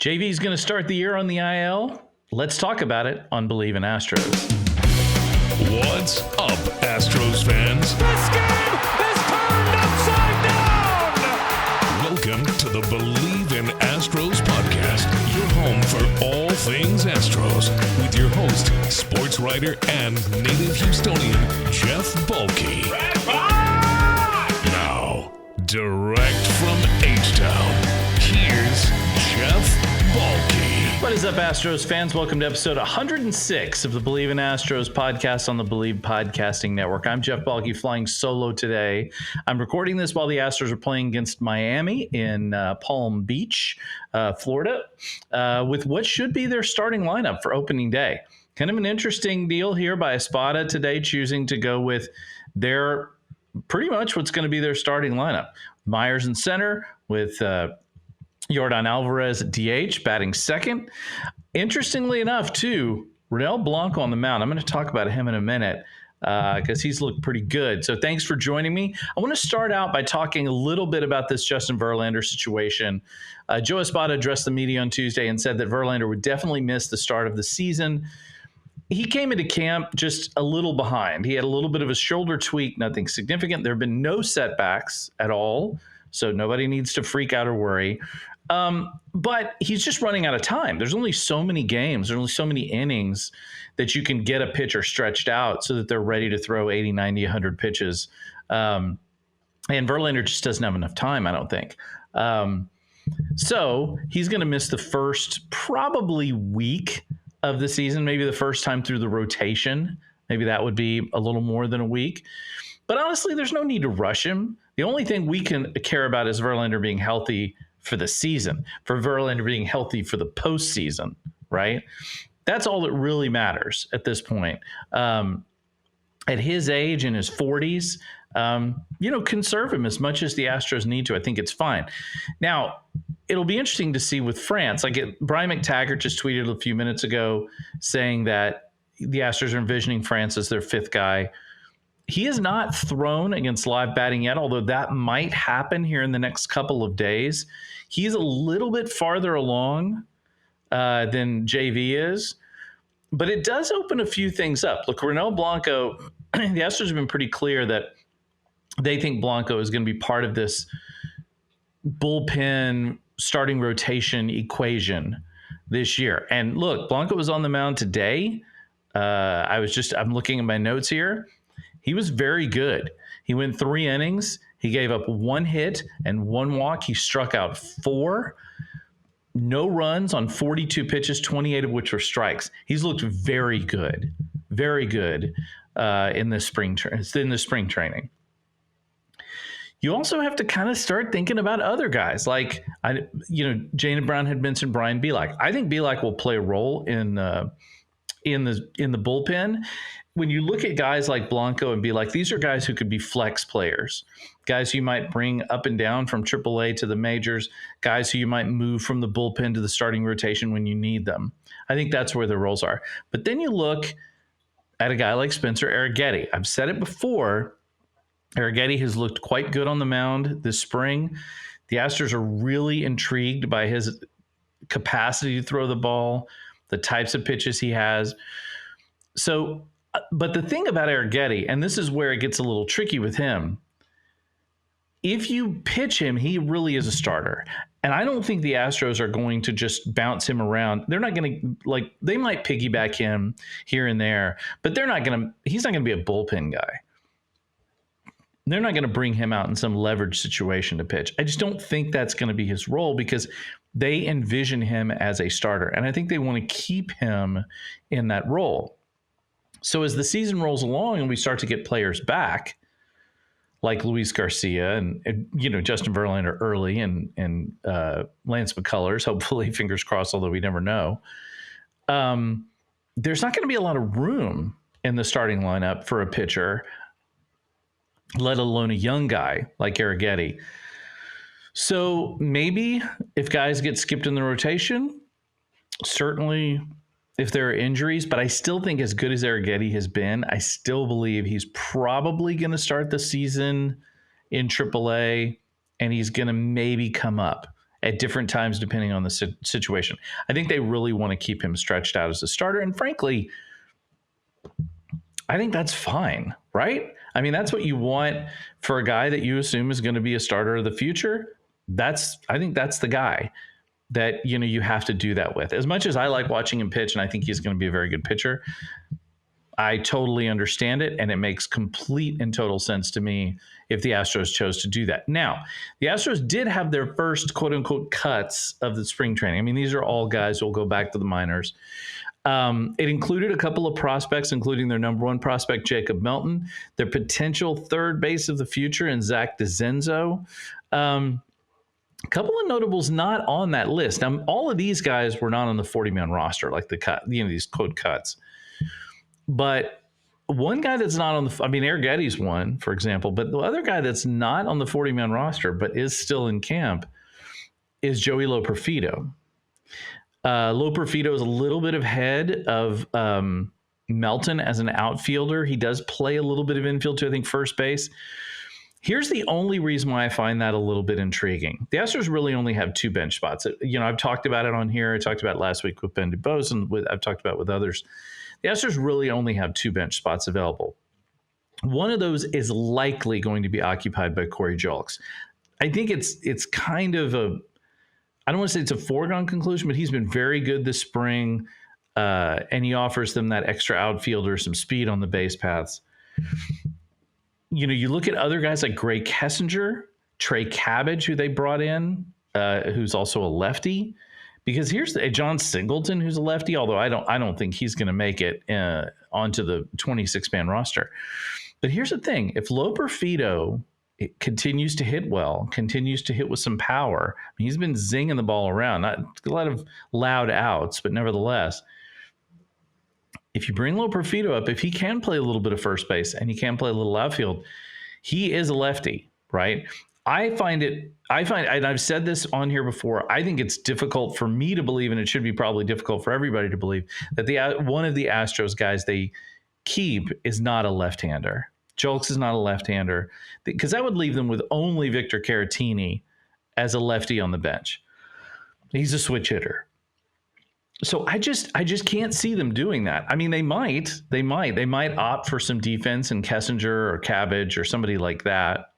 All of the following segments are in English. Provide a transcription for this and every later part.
JV's going to start the year on the IL. Let's talk about it on Believe in Astros. What's up, Astros fans? This game is turned upside down! Welcome to the Believe in Astros podcast, your home for all things Astros, with your host, sports writer and native Houstonian, Jeff Balke. Now, direct from H-Town, here's Jeff Balke. What is up, Astros fans? Welcome to episode 106 of the Believe in Astros podcast on the Believe Podcasting Network. I'm Jeff Balke, flying solo today. I'm recording this while the Astros are playing against Miami in Palm Beach, Florida, with what should be their starting lineup for opening day. Kind of an interesting deal here by Espada today, choosing to go with their pretty much what's going to be their starting lineup. Myers in center with Yordan Alvarez at DH, batting second. Interestingly enough, too, Ronel Blanco on the mound. I'm going to talk about him in a minute because he's looked pretty good. So thanks for joining me. I want to start out by talking a little bit about this Justin Verlander situation. Joe Espada addressed the media on Tuesday and said that Verlander would definitely miss the start of the season. He came into camp just a little behind. He had a little bit of a shoulder tweak, nothing significant. There have been no setbacks at all, so nobody needs to freak out or worry. But he's just running out of time. There's only so many games, there's only so many innings that you can get a pitcher stretched out so that they're ready to throw 80, 90, 100 pitches. And Verlander just doesn't have enough time, I don't think. So he's going to miss the first probably week of the season, maybe the first time through the rotation. Maybe that would be a little more than a week. But honestly, there's no need to rush him. The only thing we can care about is Verlander being healthy for the season, for Verlander being healthy for the postseason, right? That's all that really matters at this point. At his age, in his 40s, conserve him as much as the Astros need to. I think it's fine. Now, it'll be interesting to see with France. Brian McTaggart just tweeted a few minutes ago saying that the Astros are envisioning France as their fifth guy. He has not thrown against live batting yet, although that might happen here in the next couple of days. He's a little bit farther along than JV is, but it does open a few things up. Look, Ronel Blanco, the Astros have been pretty clear that they think Blanco is going to be part of this bullpen starting rotation equation this year. And look, Blanco was on the mound today. I'm looking at my notes here. He was very good. He went 3 innings. He gave up 1 hit and 1 walk. He struck out 4. No runs on 42 pitches, 28 of which were strikes. He's looked very good in the spring training. You also have to kind of start thinking about other guys. Jayden Brown had mentioned Brian Bielak. I think Bielak will play a role in the bullpen. When you look at guys like Blanco and Bielak, these are guys who could be flex players, guys you might bring up and down from AAA to the majors, guys who you might move from the bullpen to the starting rotation when you need them. I think that's where their roles are. But then you look at a guy like Spencer Arrighetti. I've said it before. Arrighetti has looked quite good on the mound this spring. The Astros are really intrigued by his capacity to throw the ball, the types of pitches he has. But the thing about Arrighetti, and this is where it gets a little tricky with him, if you pitch him, he really is a starter. And I don't think the Astros are going to just bounce him around. They're not going to, they might piggyback him here and there, but he's not going to be a bullpen guy. They're not going to bring him out in some leverage situation to pitch. I just don't think that's going to be his role because they envision him as a starter. And I think they want to keep him in that role. So as the season rolls along and we start to get players back, like Luis Garcia and Justin Verlander early and Lance McCullers, hopefully, fingers crossed, although we never know, there's not going to be a lot of room in the starting lineup for a pitcher, let alone a young guy like Arrighetti. So maybe if guys get skipped in the rotation, certainly if there are injuries, but I still think as good as Arrighetti has been, I still believe he's probably going to start the season in AAA and he's going to maybe come up at different times depending on the situation. I think they really want to keep him stretched out as a starter. And frankly, I think that's fine, right? I mean, that's what you want for a guy that you assume is going to be a starter of the future. I think that's the guy that, you have to do that with. As much as I like watching him pitch, and I think he's going to be a very good pitcher, I totally understand it, and it makes complete and total sense to me if the Astros chose to do that. Now, the Astros did have their first quote-unquote cuts of the spring training. I mean, these are all guys who will go back to the minors. It included a couple of prospects, including their number one prospect, Jacob Melton, their potential third base of the future, and Zach DeZenzo. A couple of notables not on that list. Now, all of these guys were not on the 40-man roster, like the cut, these quote cuts. But one guy that's not on Eric Getty's one, for example, but the other guy that's not on the 40-man roster but is still in camp is Joey Loperfido. Loperfido is a little bit ahead of Melton as an outfielder. He does play a little bit of infield too, I think, first base. Here's the only reason why I find that a little bit intriguing. The Astros really only have 2 bench spots. I've talked about it on here. I talked about it last week with Ben DuBose, and I've talked about it with others. The Astros really only have 2 bench spots available. One of those is likely going to be occupied by Corey Julks. I think it's kind of I don't want to say it's a foregone conclusion, but he's been very good this spring, and he offers them that extra outfielder, some speed on the base paths. You look at other guys like Gray Kessinger, Trey Cabbage, who they brought in, who's also a lefty. Because here's John Singleton, who's a lefty, although I don't think he's going to make it onto the 26-man roster. But here's the thing: if Loperfido continues to hit well, continues to hit with some power, he's been zinging the ball around, not a lot of loud outs, but nevertheless, if you bring Loperfido up, if he can play a little bit of first base and he can play a little outfield, he is a lefty, right? I find, and I've said this on here before, I think it's difficult for me to believe, and it should be probably difficult for everybody to believe, that one of the Astros guys they keep is not a left-hander. Julks is not a left-hander, because that would leave them with only Victor Caratini as a lefty on the bench. He's a switch hitter. So I just can't see them doing that. I mean, they might opt for some defense in Kessinger or Cabbage or somebody like that.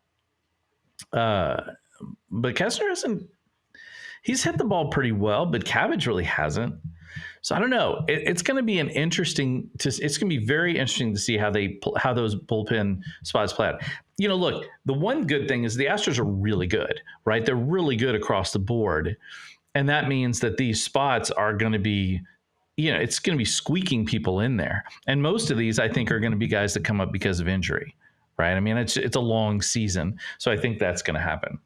But Kessinger he's hit the ball pretty well, but Cabbage really hasn't. So I don't know. It's going to be it's going to be very interesting to see how those bullpen spots play out. Look, the one good thing is the Astros are really good, right? They're really good across the board. And that means that these spots are going to be, it's going to be squeaking people in there. And most of these, I think, are going to be guys that come up because of injury, right? I mean, it's a long season. So I think that's going to happen.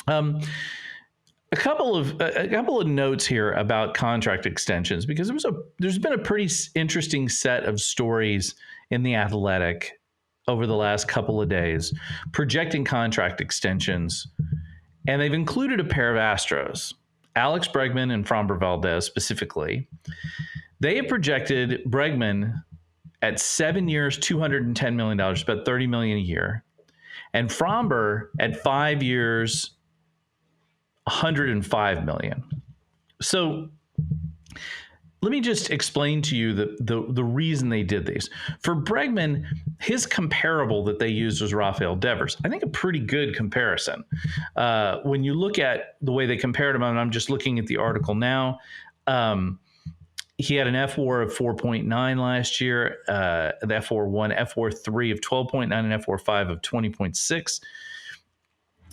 A couple of notes here about contract extensions, because there's been a pretty interesting set of stories in The Athletic over the last couple of days projecting contract extensions. And they've included a pair of Astros, Alex Bregman and Framber Valdez specifically. They have projected Bregman at 7 years, $210 million, about $30 million a year. And Framber at 5 years, $105 million. So let me just explain to you the reason they did these. For Bregman, his comparable that they used was Rafael Devers. I think a pretty good comparison. When you look at the way they compared him, and I'm just looking at the article now, he had an F4 of 4.9 last year, the F4.1, F4.3 of 12.9, and F4.5 of 20.6.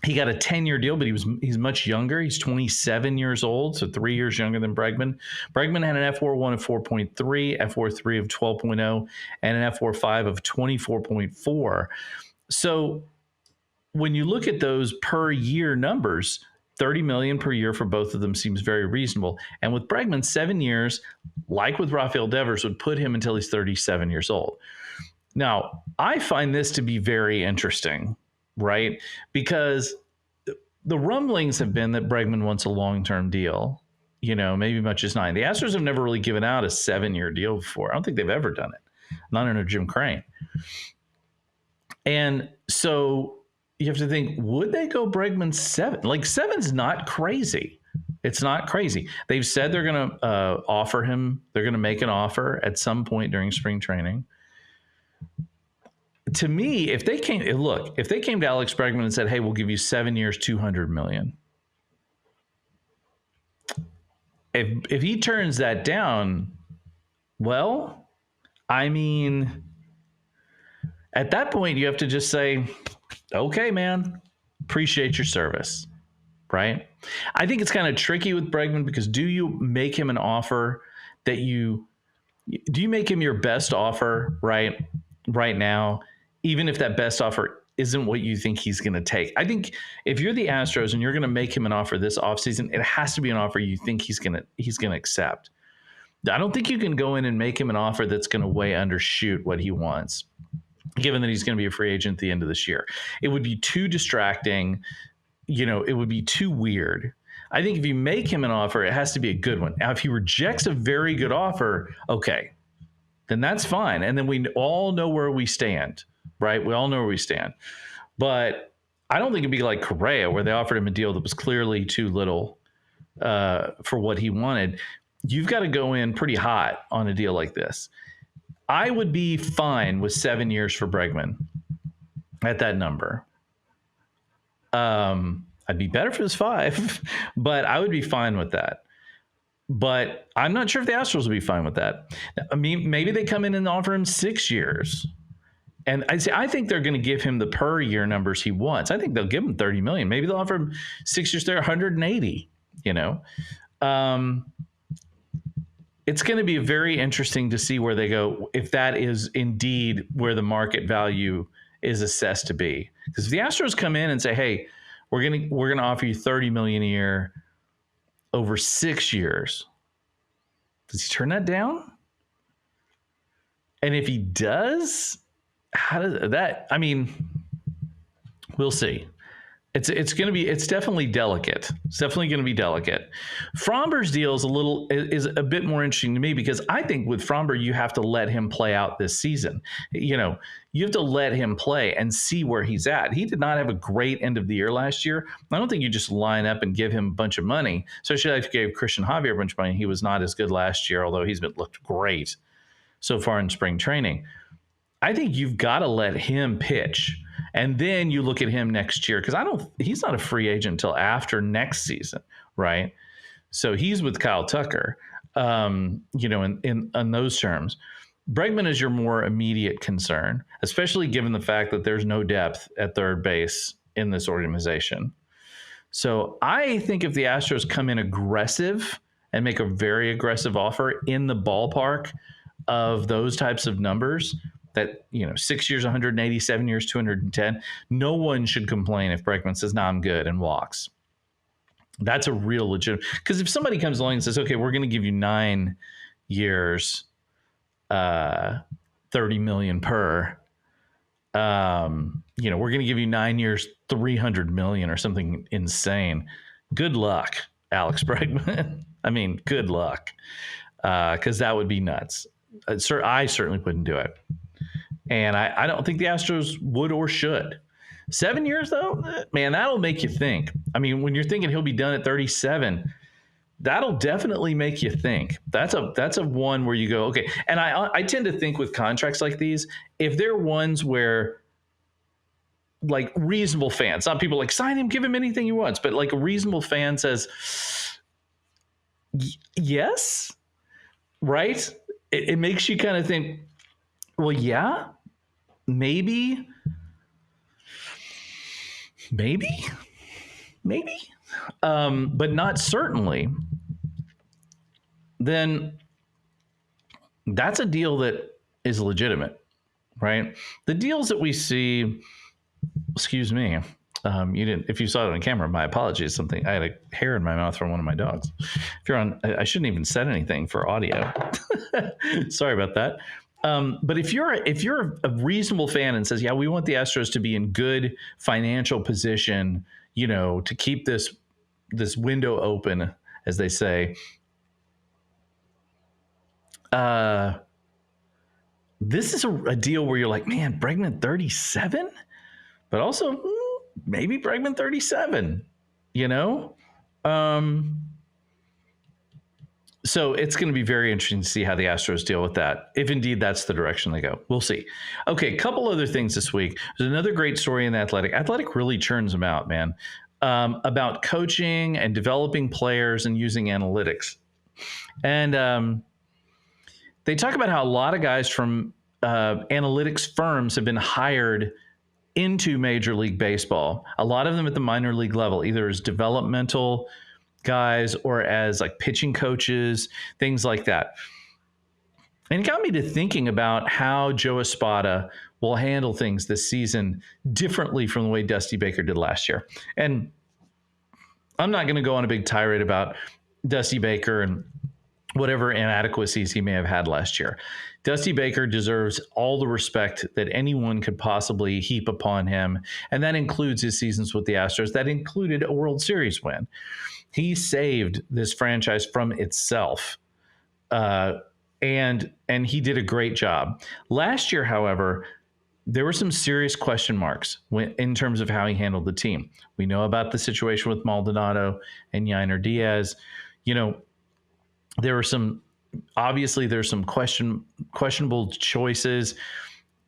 He got a 10-year deal, but he's much younger. He's 27 years old, so 3 years younger than Bregman. Bregman had an F4.1 of 4.3, F4.3 of 12.0, and an F4.5 of 24.4. So when you look at those per year numbers, $30 million per year for both of them seems very reasonable. And with Bregman, 7 years, like with Rafael Devers, would put him until he's 37 years old. Now, I find this to be very interesting, right? Because the rumblings have been that Bregman wants a long-term deal, maybe much as 9. The Astros have never really given out a 7-year deal before. I don't think they've ever done it. Not under Jim Crane. And so you have to think, would they go Bregman 7? Like 7's not crazy. It's not crazy. They've said they're going to offer him. They're going to make an offer at some point during spring training. To me, if they came to Alex Bregman and said, "Hey, we'll give you 7 years, $200 million." If he turns that down, well, I mean, at that point, you have to just say, okay, man, appreciate your service, right? I think it's kind of tricky with Bregman because do you make him an offer do you make him your best offer right now, even if that best offer isn't what you think he's going to take? I think if you're the Astros and you're going to make him an offer this offseason, it has to be an offer you think he's going to accept. I don't think you can go in and make him an offer that's going to way undershoot what he wants, given that he's going to be a free agent at the end of this year. It would be too distracting. It would be too weird. I think if you make him an offer, it has to be a good one. Now, if he rejects a very good offer, okay, then that's fine. And then we all know where we stand, right? We all know where we stand. But I don't think it'd be like Correa, where they offered him a deal that was clearly too little for what he wanted. You've got to go in pretty hot on a deal like this. I would be fine with 7 years for Bregman at that number. I'd be better if it was 5, but I would be fine with that. But I'm not sure if the Astros would be fine with that. I mean, maybe they come in and offer him 6 years. And I think they're going to give him the per year numbers he wants. I think they'll give him $30 million. Maybe they'll offer him 6 years there, 180, It's going to be very interesting to see where they go, if that is indeed where the market value is assessed to be. Because if the Astros come in and say, "Hey, we're going to offer you $30 million a year over 6 years," does he turn that down? And if he does, how does that? I mean, we'll see. It's definitely delicate. It's definitely going to be delicate. Framber's deal is a bit more interesting to me because I think with Framber, you have to let him play out this season. You have to let him play and see where he's at. He did not have a great end of the year last year. I don't think you just line up and give him a bunch of money. Especially if you gave Christian Javier a bunch of money. He was not as good last year, although he's looked great so far in spring training. I think you've got to let him pitch. And then you look at him next year, because he's not a free agent until after next season, right? So he's with Kyle Tucker, in those terms. Bregman is your more immediate concern, especially given the fact that there's no depth at third base in this organization. So I think if the Astros come in aggressive and make a very aggressive offer in the ballpark of those types of numbers, that 6 years, 180, 7 years, 210. No one should complain if Bregman says, "No, I'm good," and walks. That's a real legit. Because if somebody comes along and says, "Okay, we're going to give you 9 years, $30 million per," we're going to give you 9 years, $300 million or something insane. Good luck, Alex Bregman. I mean, good luck, because that would be nuts. I certainly wouldn't do it. And I don't think the Astros would or should. 7 years, though, man, that'll make you think. I mean, when you're thinking he'll be done at 37, that'll definitely make you think. That's a one where you go, okay. And I tend to think with contracts like these, if they're ones where like reasonable fans, not people like sign him, give him anything he wants, but like a reasonable fan says, yes, right? It makes you kind of think, well, yeah, maybe, but not certainly. Then that's a deal that is legitimate, right? The deals that we see, excuse me, if you saw it on camera, my apologies. I had a hair in my mouth from one of my dogs. If you're on, I shouldn't even said anything for audio. Sorry about that. But if you're a reasonable fan and says, yeah, we want the Astros to be in good financial position, to keep this window open, as they say, this is a deal where you're like, man, Bregman 37, but also maybe Bregman 37, So it's going to be very interesting to see how the Astros deal with that, if indeed that's the direction they go. We'll see. Okay, a couple other things this week. There's another great story in the Athletic. Athletic really churns them out, man, about coaching and developing players and using analytics. And they talk about how a lot of guys from analytics firms have been hired into Major League Baseball, a lot of them at the minor league level, either as developmental guys or as like pitching coaches, things like that. And it got me to thinking about how Joe Espada will handle things this season differently from the way Dusty Baker did last year. And I'm not going to go on a big tirade about Dusty Baker and whatever inadequacies he may have had last year. Dusty Baker deserves all the respect that anyone could possibly heap upon him, and that includes his seasons with the Astros. That included a World Series win. He saved this franchise from itself, and he did a great job. Last year, however, there were some serious question marks in terms of how he handled the team. We know about the situation with Maldonado and Yainer Diaz. There were some questionable choices,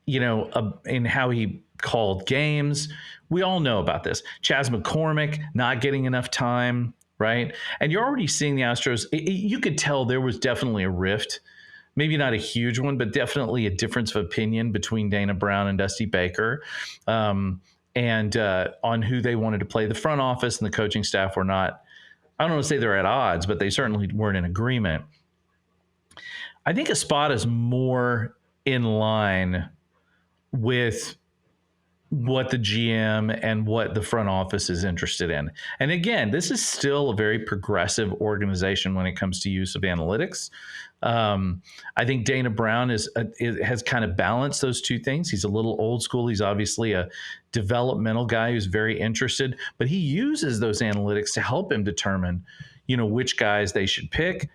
in how he called games. We all know about this. Chas McCormick not getting enough time, right? And you're already seeing the Astros. You could tell there was definitely a rift, maybe not a huge one, but definitely a difference of opinion between Dana Brown and Dusty Baker, and on who they wanted to play. The front office and the coaching staff were not, I don't want to say they're at odds, but they certainly weren't in agreement. I think Espada is more in line with what the GM and what the front office is interested in. And again, this is still a very progressive organization when it comes to use of analytics. I think Dana Brown has kind of balanced those two things. He's a little old school. He's obviously a developmental guy who's very interested, but he uses those analytics to help him determine, which guys they should pick.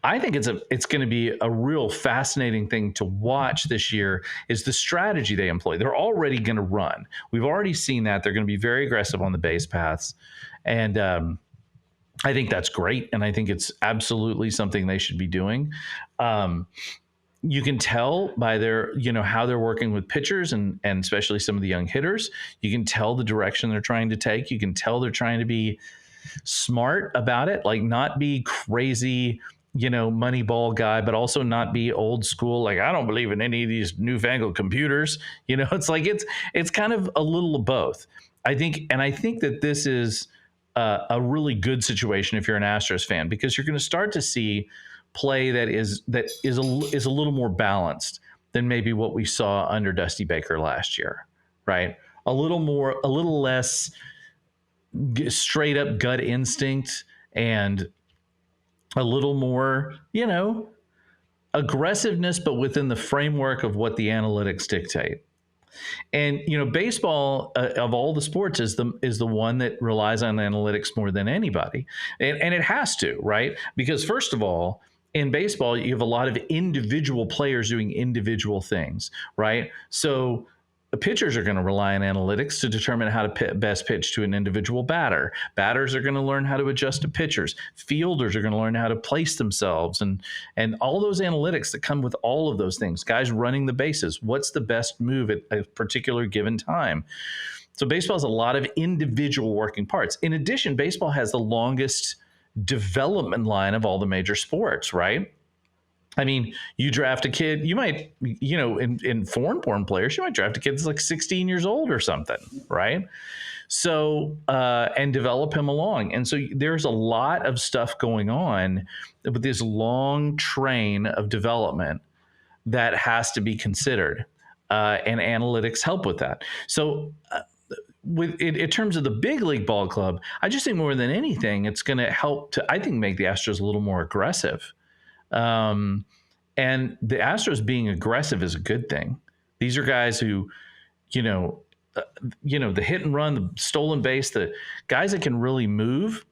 I think it's going to be a real fascinating thing to watch this year is the strategy they employ. They're already going to run. We've already seen that. They're going to be very aggressive on the base paths. And I think that's great. And I think it's absolutely something they should be doing. You can tell by their, how they're working with pitchers and especially some of the young hitters. You can tell the direction they're trying to take. You can tell they're trying to be smart about it, like not be crazy, Moneyball guy, but also not be old school. Like, I don't believe in any of these newfangled computers. It's like, it's kind of a little of both. I think that this is a really good situation if you're an Astros fan, because you're going to start to see play that is a little more balanced than maybe what we saw under Dusty Baker last year, right? A little less straight up gut instinct and a little more, aggressiveness, but within the framework of what the analytics dictate. And, baseball of all the sports is the one that relies on analytics more than anybody. And it has to, right? Because first of all, in baseball, you have a lot of individual players doing individual things, right? So the pitchers are going to rely on analytics to determine how to best pitch to an individual batter. Batters are going to learn how to adjust to pitchers. Fielders are going to learn how to place themselves and all those analytics that come with all of those things. Guys running the bases. What's the best move at a particular given time? So baseball has a lot of individual working parts. In addition, baseball has the longest development line of all the major sports, right? I mean, you draft a kid, you might, in foreign-born players, you might draft a kid that's like 16 years old or something, right? So, and develop him along. And so there's a lot of stuff going on with this long train of development that has to be considered, and analytics help with that. So in terms of the big league ball club, I just think more than anything, it's going to help to, I think, make the Astros a little more aggressive. And the Astros being aggressive is a good thing. These are guys who, the hit and run, the stolen base, the guys that can really move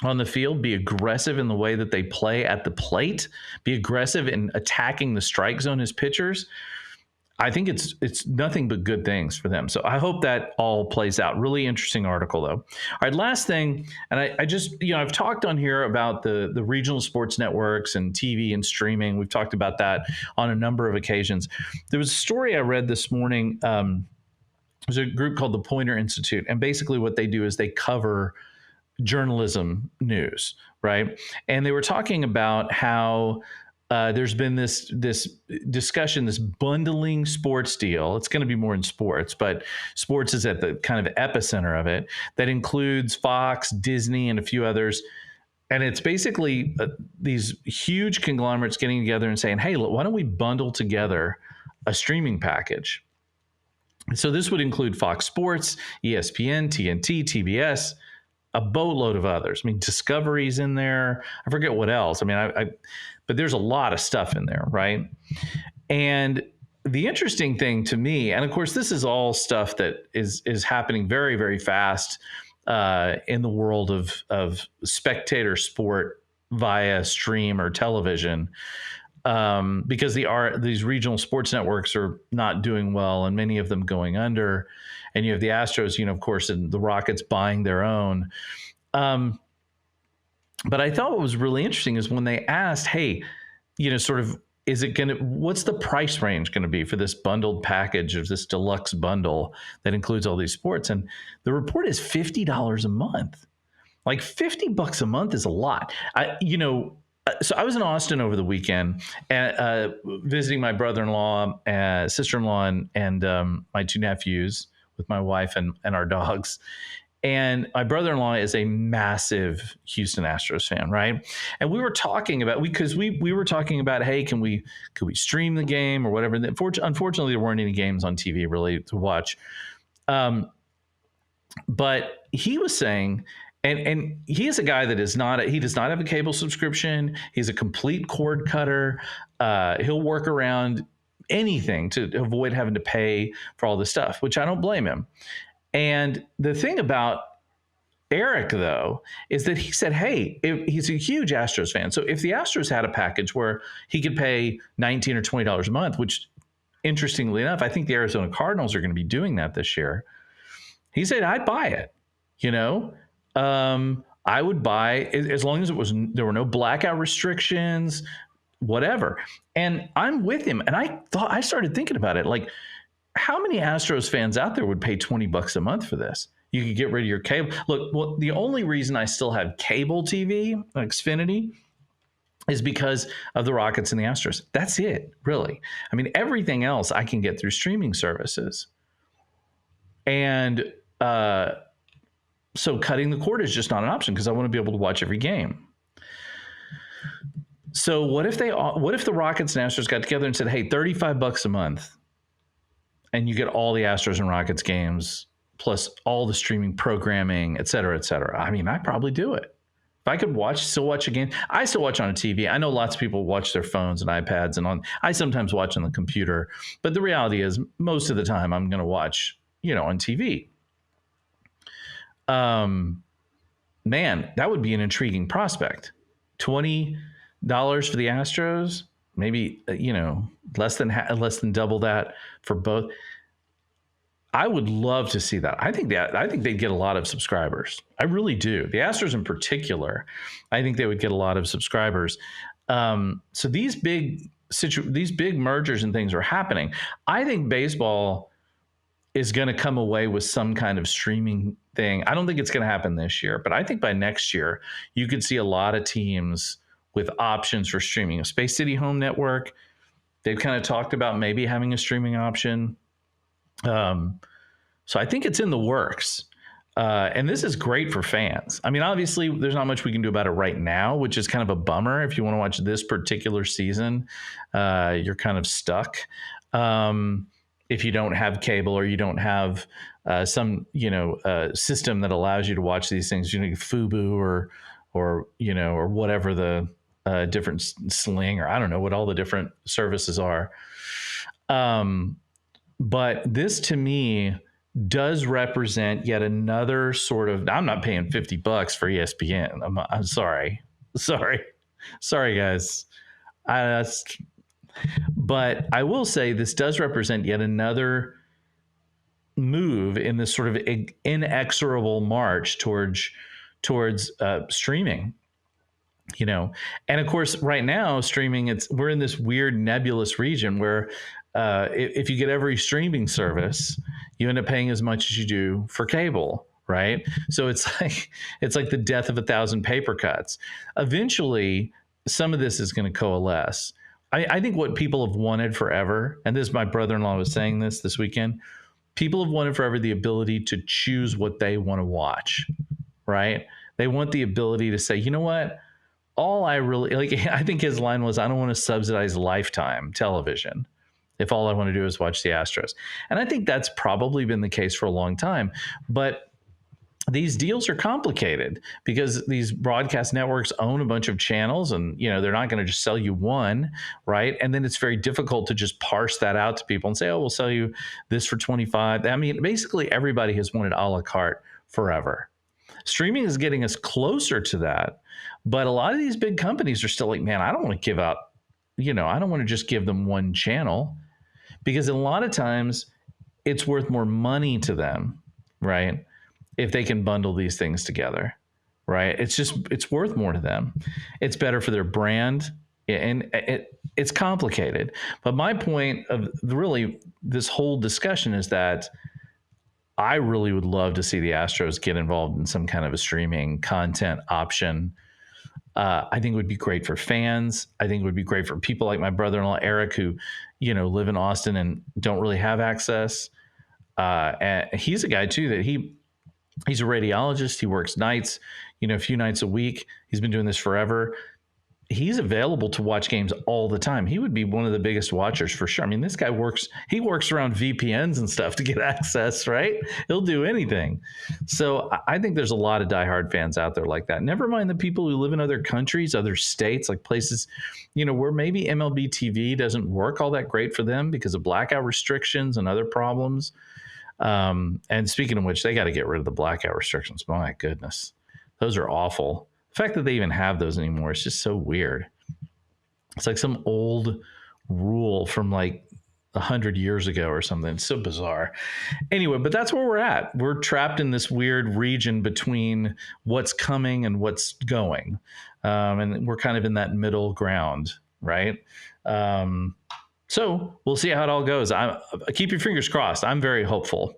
on the field, be aggressive in the way that they play at the plate, be aggressive in attacking the strike zone as pitchers. I think it's nothing but good things for them. So I hope that all plays out. Really interesting article, though. All right, last thing, and I just, I've talked on here about the regional sports networks and TV and streaming. We've talked about that on a number of occasions. There was a story I read this morning. There's a group called the Poynter Institute, and basically what they do is they cover journalism news, right? And they were talking about how there's been this discussion, this bundling sports deal. It's going to be more in sports, but sports is at the kind of epicenter of it. That includes Fox, Disney, and a few others. And it's basically these huge conglomerates getting together and saying, hey, look, why don't we bundle together a streaming package? So this would include Fox Sports, ESPN, TNT, TBS, a boatload of others. I mean, Discovery's in there. I forget what else. I mean, but there's a lot of stuff in there, right? And the interesting thing to me, and of course, this is all stuff that is happening very, very fast in the world of spectator sport via stream or television, because these regional sports networks are not doing well, and many of them going under. And you have the Astros, of course, and the Rockets buying their own. But I thought what was really interesting is when they asked, hey, sort of, what's the price range going to be for this bundled package of this deluxe bundle that includes all these sports? And the report is $50 a month. Like $50 a month is a lot. So I was in Austin over the weekend, visiting my brother-in-law, sister-in-law, and my two nephews with my wife and our dogs. And my brother-in-law is a massive Houston Astros fan, right? And we were talking about, because we were talking about, hey, could we stream the game or whatever? Unfortunately, there weren't any games on TV really to watch. But he was saying, and he is a guy that does not have a cable subscription. He's a complete cord cutter. He'll work around anything to avoid having to pay for all this stuff, which I don't blame him. And the thing about Eric, though, is that he said, hey, he's a huge Astros fan. So if the Astros had a package where he could pay $19 or $20 a month, which interestingly enough, I think the Arizona Cardinals are going to be doing that this year. He said, I'd buy it. I would buy as long as there were no blackout restrictions, whatever. And I'm with him. And I started thinking about it. Like, how many Astros fans out there would pay $20 a month for this? You could get rid of your cable. Look, well, the only reason I still have cable TV, Xfinity, is because of the Rockets and the Astros. That's it, really. I mean, everything else I can get through streaming services. And so cutting the cord is just not an option because I want to be able to watch every game. So what if the Rockets and Astros got together and said, hey, $35 a month, and you get all the Astros and Rockets games plus all the streaming programming, et cetera, et cetera. I mean, I'd probably do it. If I could still watch a game, I still watch on a TV. I know lots of people watch their phones and iPads, and I sometimes watch on the computer. But the reality is most of the time I'm going to watch, on TV. Man, that would be an intriguing prospect. $20 for the Astros, maybe, less than double that for both. I would love to see that. I think they'd get a lot of subscribers. I really do. The Astros in particular, I think they would get a lot of subscribers. So these big mergers and things are happening. I think baseball is going to come away with some kind of streaming thing. I don't think it's going to happen this year, but I think by next year you could see a lot of teams with options for streaming. A Space City Home Network, they've kind of talked about maybe having a streaming option. So I think it's in the works. And this is great for fans. I mean, obviously there's not much we can do about it right now, which is kind of a bummer. If you want to watch this particular season, you're kind of stuck. If you don't have cable or you don't have some, system that allows you to watch these things, Fubo or whatever the different Sling, or I don't know what all the different services are. But this to me does represent yet another sort of, I'm not paying $50 for ESPN. I'm sorry, guys. But I will say this does represent yet another move in this sort of inexorable march towards streaming. And of course, right now, streaming, we're in this weird nebulous region where if you get every streaming service, you end up paying as much as you do for cable, right? So it's like the death of 1,000 paper cuts. Eventually, some of this is going to coalesce. I think what people have wanted forever, and my brother-in-law was saying this weekend, people have wanted forever the ability to choose what they want to watch, right? They want the ability to say, you know what? All I really like, I think his line was, I don't want to subsidize Lifetime television if all I want to do is watch the Astros. And I think that's probably been the case for a long time. But these deals are complicated because these broadcast networks own a bunch of channels, and they're not going to just sell you one, right? And then it's very difficult to just parse that out to people and say, oh, we'll sell you this for $25. I mean, basically everybody has wanted a la carte forever. Streaming is getting us closer to that, but a lot of these big companies are still like, man, I don't want to give out, I don't want to just give them one channel, because a lot of times it's worth more money to them, right? If they can bundle these things together, right? It's worth more to them. It's better for their brand, and it's complicated. But my point of really this whole discussion is that I really would love to see the Astros get involved in some kind of a streaming content option. I think it would be great for fans. I think it would be great for people like my brother-in-law, Eric, who, live in Austin and don't really have access. And he's a guy too that he's a radiologist. He works nights, a few nights a week. He's been doing this forever. He's available to watch games all the time. He would be one of the biggest watchers for sure. I mean, this guy works around VPNs and stuff to get access, right? He'll do anything. So I think there's a lot of diehard fans out there like that. Never mind the people who live in other countries, other states, like places, where maybe MLB TV doesn't work all that great for them because of blackout restrictions and other problems. And speaking of which, they got to get rid of the blackout restrictions. My goodness, those are awful. The fact that they even have those anymore is just so weird. It's like some old rule from like 100 years ago or something. It's so bizarre. Anyway, but that's where we're at. We're trapped in this weird region between what's coming and what's going. And we're kind of in that middle ground, right? So we'll see how it all goes. Keep your fingers crossed. I'm very hopeful.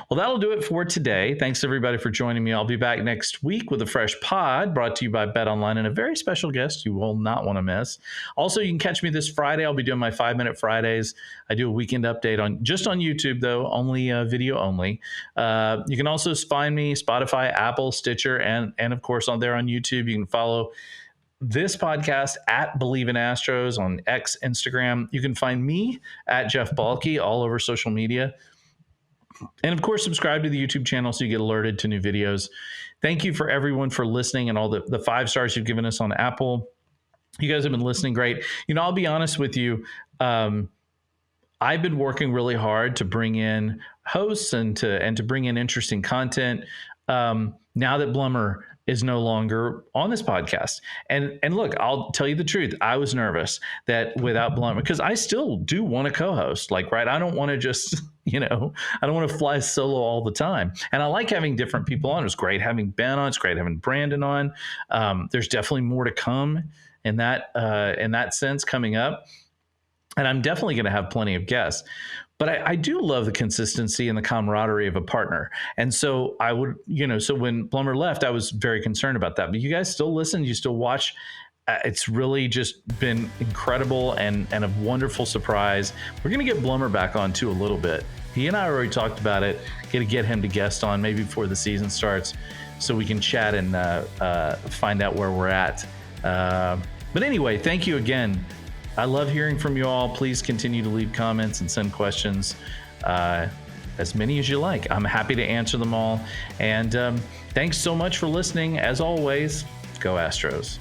Well, that'll do it for today. Thanks everybody for joining me. I'll be back next week with a fresh pod brought to you by Bet Online and a very special guest you will not want to miss. Also, you can catch me this Friday. I'll be doing my 5-Minute Fridays. I do a weekend update on YouTube though, only video only. You can also find me Spotify, Apple, Stitcher, and of course on YouTube. You can follow this podcast at Believe in Astros on X, Instagram. You can find me at Jeff Balke all over social media. And of course, subscribe to the YouTube channel so you get alerted to new videos. Thank you for everyone for listening and all the 5 stars you've given us on Apple. You guys have been listening great. I'll be honest with you. I've been working really hard to bring in hosts and to bring in interesting content. Now that Blummer is no longer on this podcast. And look, I'll tell you the truth. I was nervous that without Blummer, because I still do want to co-host, right? I don't want to just, I don't want to fly solo all the time. And I like having different people on. It was great having Ben on. It's great having Brandon on. There's definitely more to come in that sense coming up. And I'm definitely going to have plenty of guests. But I do love the consistency and the camaraderie of a partner. And so I would, so when Blummer left, I was very concerned about that. But you guys still listen, you still watch. It's really just been incredible and a wonderful surprise. We're going to get Blummer back on too a little bit. He and I already talked about it. Get him to guest on maybe before the season starts so we can chat and find out where we're at. But anyway, thank you again. I love hearing from you all. Please continue to leave comments and send questions, as many as you like. I'm happy to answer them all. And thanks so much for listening. As always, go Astros.